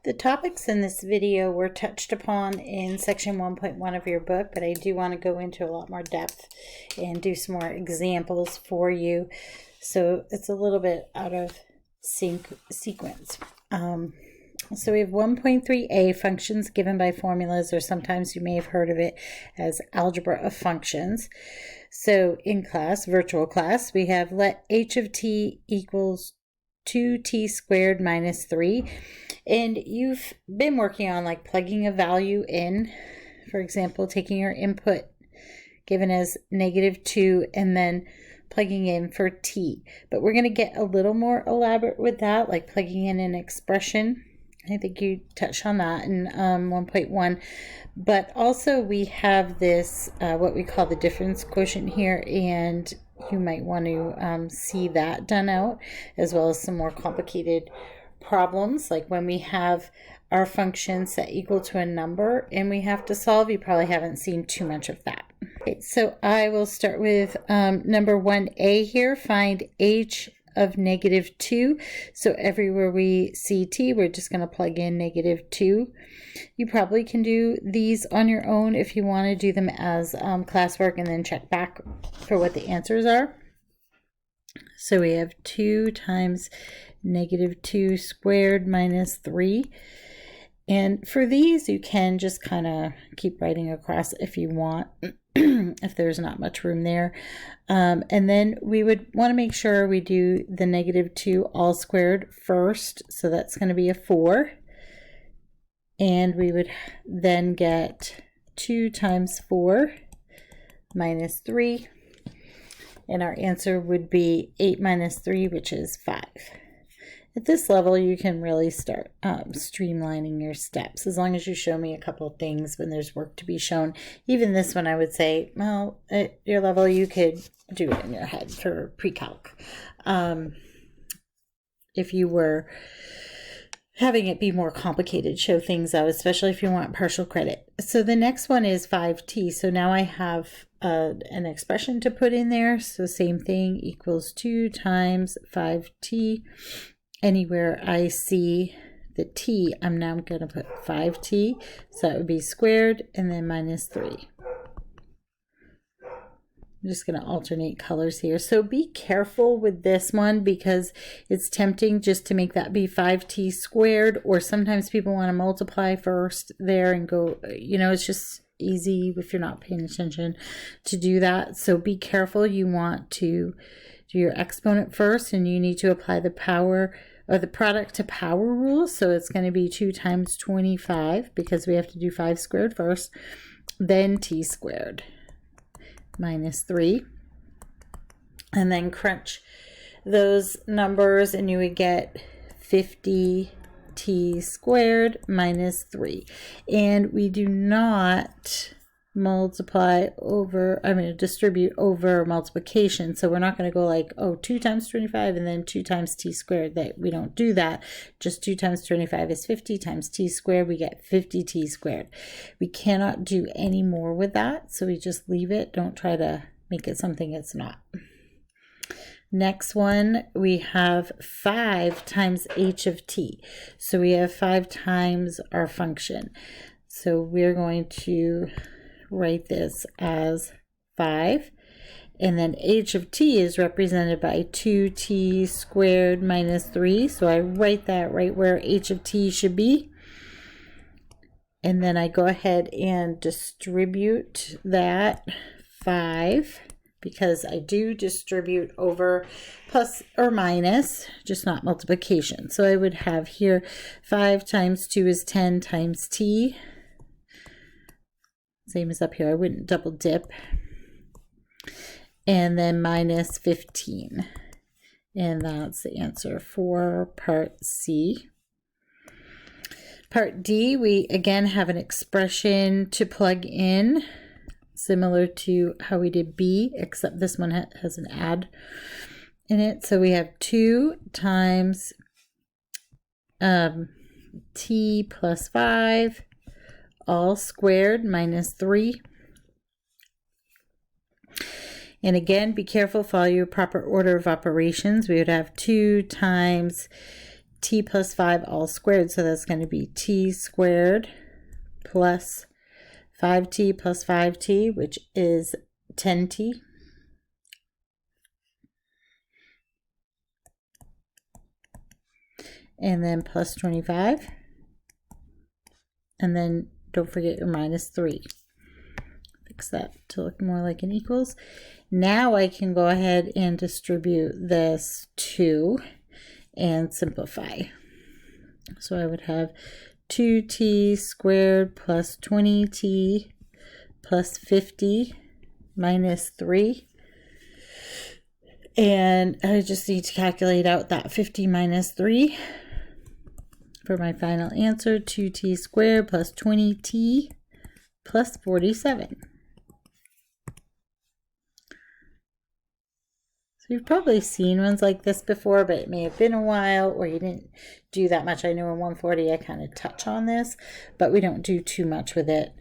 The topics in this video were touched upon in section 1.1 of your book, but I do want to go into a lot more depth and do some more examples for you. So it's a little bit out of sequence. So we have 1.3a, functions given by formulas, or sometimes you may have heard of it as algebra of functions. So in class, virtual class, we have let h of t equals 2t squared minus 3. And you've been working on like plugging a value in, for example, taking your input given as -2 and then plugging in for t. But we're going to get a little more elaborate with that, like plugging in an expression. I think you touched on that in 1.1. But also we have this, what we call the difference quotient here, and you might want to see that done out, as well as some more complicated problems, like when we have our function set equal to a number and we have to solve. You probably haven't seen too much of that. Okay, so I will start with number 1a here. Find h of -2. So everywhere we see t, we're just going to plug in -2. You probably can do these on your own if you want to do them as classwork and then check back for what the answers are. So we have 2 times -2 squared minus 3. And for these, you can just kind of keep writing across if you want, if there's not much room there. And then we would want to make sure we do the -2 all squared first. So that's going to be a 4. And we would then get 2 times 4 minus 3. And our answer would be 8 minus 3, which is 5. At this level, you can really start streamlining your steps, as long as you show me a couple of things when there's work to be shown. Even this one, I would say, well, at your level, you could do it in your head for pre-calc. If you were having it be more complicated, show things out, especially if you want partial credit. So the next one is 5t. So now I have an expression to put in there. So same thing, equals 2 times 5t. Anywhere I see the t, I'm now going to put 5t. So that would be squared and then minus 3. I'm just going to alternate colors here. So be careful with this one because it's tempting just to make that be 5t squared, or sometimes people want to multiply first there and go, it's just easy if you're not paying attention to do that. So be careful. You want to do your exponent first, and you need to apply the power or the product to power rule. So it's going to be 2 times 25 because we have to do 5 squared first, then t squared minus 3, and then crunch those numbers and you would get 50t squared minus 3. And we do not distribute over multiplication. So we're not going to go like, 2 times 25 and then 2 times t squared. That we don't do that. Just 2 times 25 is 50 times t squared. We get 50t squared. We cannot do any more with that. So we just leave it. Don't try to make it something it's not. Next one, we have 5 times h of t. So we have 5 times our function. So we're going to write this as 5, and then h of t is represented by 2t squared minus 3. So I write that right where h of t should be, and then I go ahead and distribute that 5, because I do distribute over plus or minus, just not multiplication. So I would have here 5 times 2 is 10 times t. Same as up here, I wouldn't double dip. And then minus 15. And that's the answer for part C. Part D, we again have an expression to plug in, similar to how we did B, except this one has an add in it. So we have 2 times t plus 5 all squared minus 3. And again, be careful, follow your proper order of operations. We would have 2 times t plus 5 all squared. So that's going to be t squared plus 5t plus 5t, which is 10t. And then plus 25. And then don't forget your minus 3. Fix that to look more like an equals. Now I can go ahead and distribute this 2 and simplify. So I would have 2t squared plus 20t plus 50 minus 3. And I just need to calculate out that 50 minus 3 for my final answer. 2t squared plus 20t plus 47. So you've probably seen ones like this before, but it may have been a while or you didn't do that much. I know in 140 I kind of touch on this, but we don't do too much with it.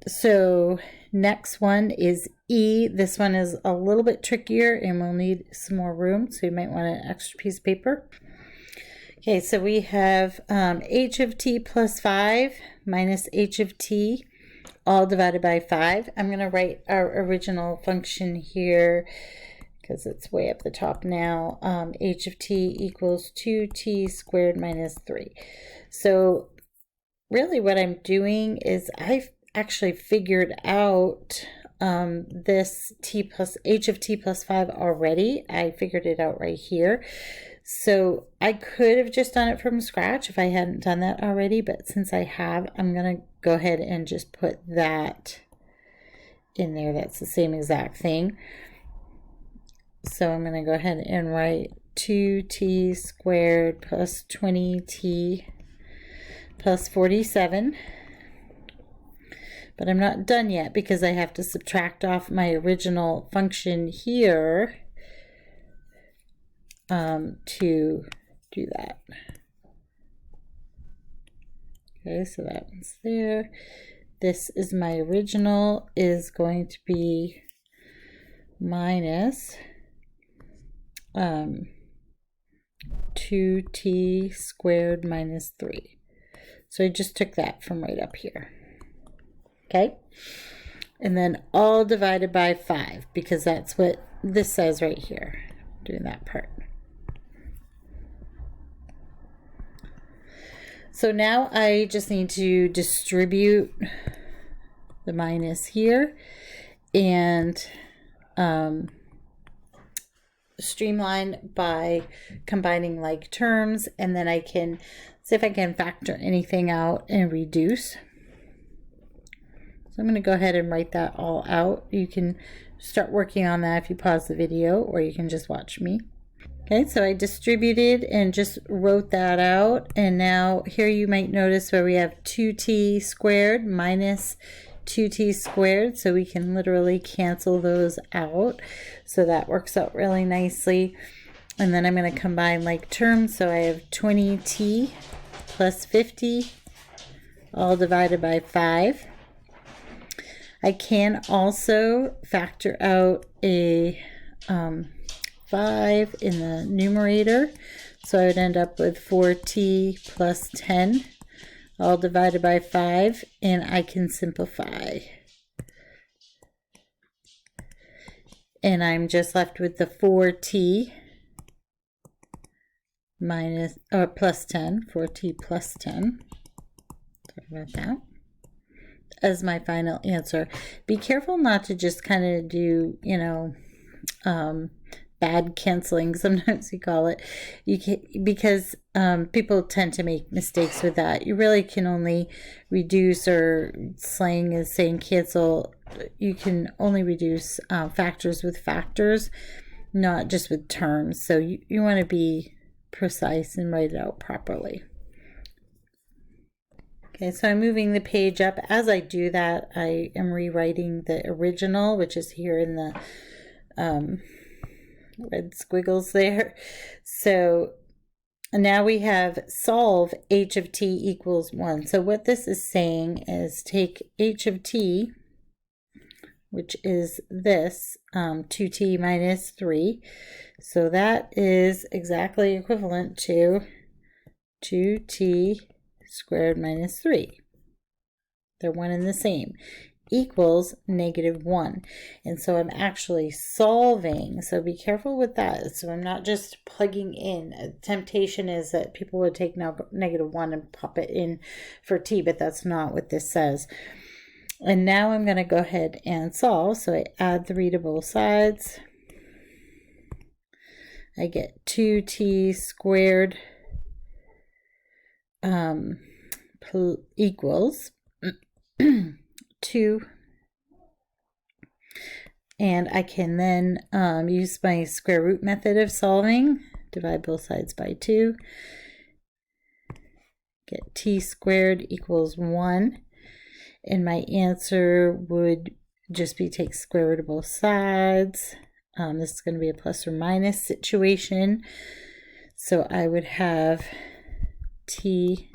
So next one is E. This one is a little bit trickier and we'll need some more room, so you might want an extra piece of paper. Okay, so we have h of t plus 5 minus h of t all divided by 5. I'm going to write our original function here because it's way up the top now. H of t equals 2t squared minus 3. So really what I'm doing is I've actually figured out this h of t plus 5 already. I figured it out right here. So I could have just done it from scratch if I hadn't done that already, but since I have, I'm going to go ahead and just put that in there. That's the same exact thing. So I'm going to go ahead and write 2t squared plus 20t plus 47. But I'm not done yet because I have to subtract off my original function here to do that. Okay, so that one's there. This is my original is going to be minus 2t squared minus 3. So I just took that from right up here. Okay, and then all divided by 5 because that's what this says right here, doing that part. So now I just need to distribute the minus here and streamline by combining like terms, and then I can see if I can factor anything out and reduce. So I'm going to go ahead and write that all out. You can start working on that if you pause the video, or you can just watch me. Okay, so I distributed and just wrote that out, and now here you might notice where we have 2t squared minus 2t squared, so we can literally cancel those out. So that works out really nicely. And then I'm going to combine like terms, so I have 20t plus 50 all divided by 5. I can also factor out a 5 in the numerator, so I would end up with 4t plus 10 all divided by 5, and I can simplify. And I'm just left with the 4t minus, or plus 10, 4t plus 10. Sorry about that. As my final answer. Be careful not to just kind of do, you know, bad canceling, sometimes you call it. You can, because people tend to make mistakes with that. You really can only reduce, or slang is saying cancel. You can only reduce factors with factors, not just with terms. So you want to be precise and write it out properly. Okay, so I'm moving the page up. As I do that, I am rewriting the original, which is here in the red squiggles there. So now we have solve h of t equals 1. So what this is saying is take h of t which is this 2t minus 3. So that is exactly equivalent to 2t squared minus 3. They're one and the same, equals -1. And so I'm actually solving. So be careful with that. So I'm not just plugging in. A temptation is that people would take -1 and pop it in for t, but that's not what this says. And now I'm going to go ahead and solve. So I add 3 to both sides. I get 2t squared equals 2, and I can then use my square root method of solving. Divide both sides by 2. Get t squared equals 1, and my answer would just be take square root of both sides. This is going to be a plus or minus situation, so I would have t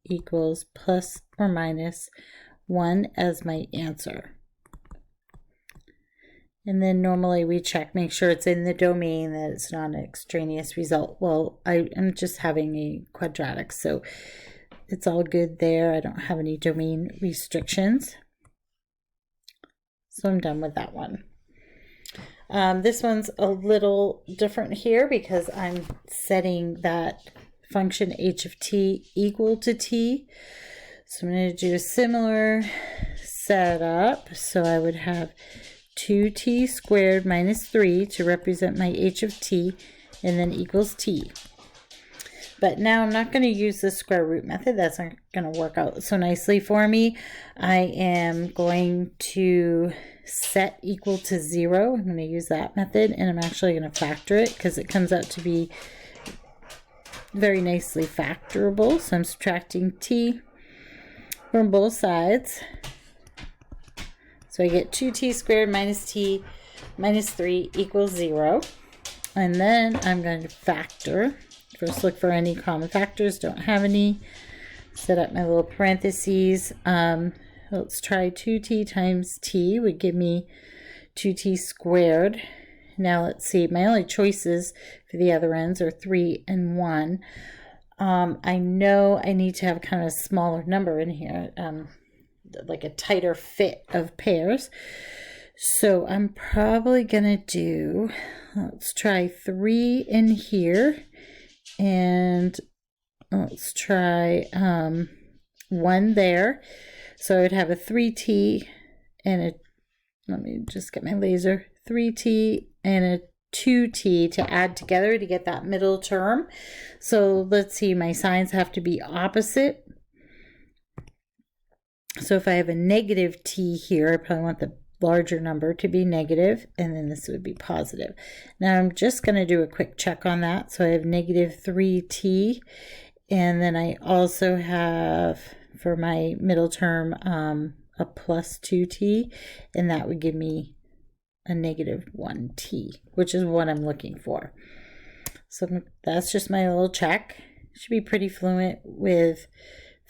equals plus or minus 1 as my answer. And then normally we check, make sure it's in the domain, that it's not an extraneous result. Well, I am just having a quadratic, so it's all good there. I don't have any domain restrictions. So I'm done with that one. This one's a little different here because I'm setting that function h of t equal to t. So I'm going to do a similar setup. So I would have 2t squared minus 3 to represent my h of t, and then equals t. But now I'm not going to use the square root method. That's not going to work out so nicely for me. I am going to set equal to 0. I'm going to use that method, and I'm actually going to factor it because it comes out to be very nicely factorable. So I'm subtracting t from both sides. So I get 2t squared minus t minus 3 equals 0. And then I'm going to factor. First look for any common factors. Don't have any. Set up my little parentheses. Let's try 2t times t would give me 2t squared. Now let's see. My only choices for the other ends are 3 and 1. I know I need to have kind of a smaller number in here. Like a tighter fit of pairs. So I'm probably going to do, let's try 3 in here, and let's try 1 there. So I would have a 3t and a, let me just get my laser, 3t and a 2t to add together to get that middle term. So let's see, my signs have to be opposite. So if I have a negative t here, I probably want the larger number to be negative, and then this would be positive. Now I'm just going to do a quick check on that. So I have negative 3t, and then I also have, for my middle term, a plus 2t, and that would give me a negative 1t, which is what I'm looking for. So that's just my little check. Should be pretty fluent with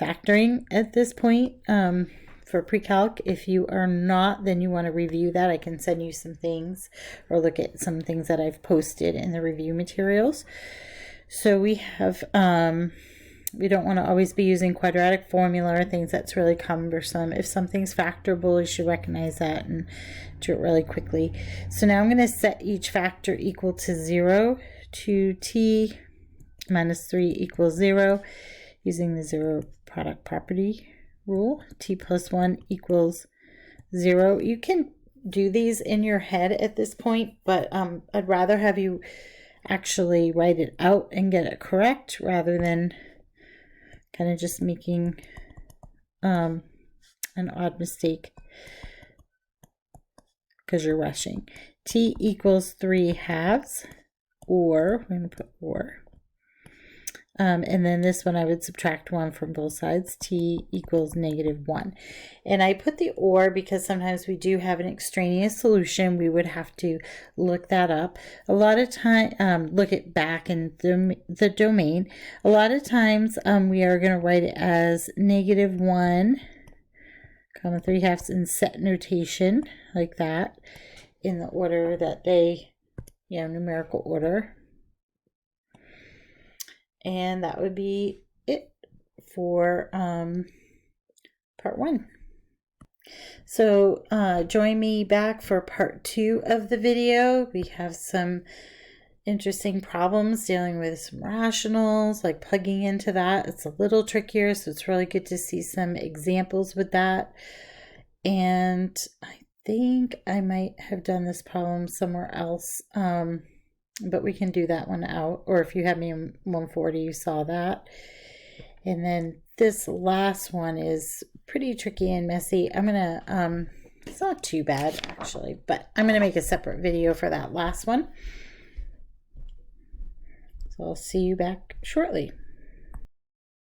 factoring at this point for pre-calc. If you are not, then you want to review that. I can send you some things or look at some things that I've posted in the review materials. So we have, we don't want to always be using quadratic formula or things that's really cumbersome. If something's factorable, you should recognize that and do it really quickly. So now I'm going to set each factor equal to 0. 2t minus 3 equals 0. Using the zero product property rule, t plus 1 equals 0. You can do these in your head at this point, but I'd rather have you actually write it out and get it correct rather than kind of just making an odd mistake because you're rushing. T equals 3 halves, or we're going to put or. And then this one I would subtract 1 from both sides. T equals -1. And I put the or because sometimes we do have an extraneous solution. We would have to look that up. A lot of time, look it back in the domain. A lot of times we are going to write it as -1 comma 3/2 in set notation, like that, in the order that they, numerical order. And that would be it for part 1. So join me back for part 2 of the video. We have some interesting problems dealing with some rationals, like plugging into that. It's a little trickier, so it's really good to see some examples with that. And I think I might have done this problem somewhere else, but we can do that one out. Or if you have me in 140, you saw that. And then this last one is pretty tricky and messy. I'm gonna, it's not too bad actually, but I'm gonna make a separate video for that last one. So I'll see you back shortly.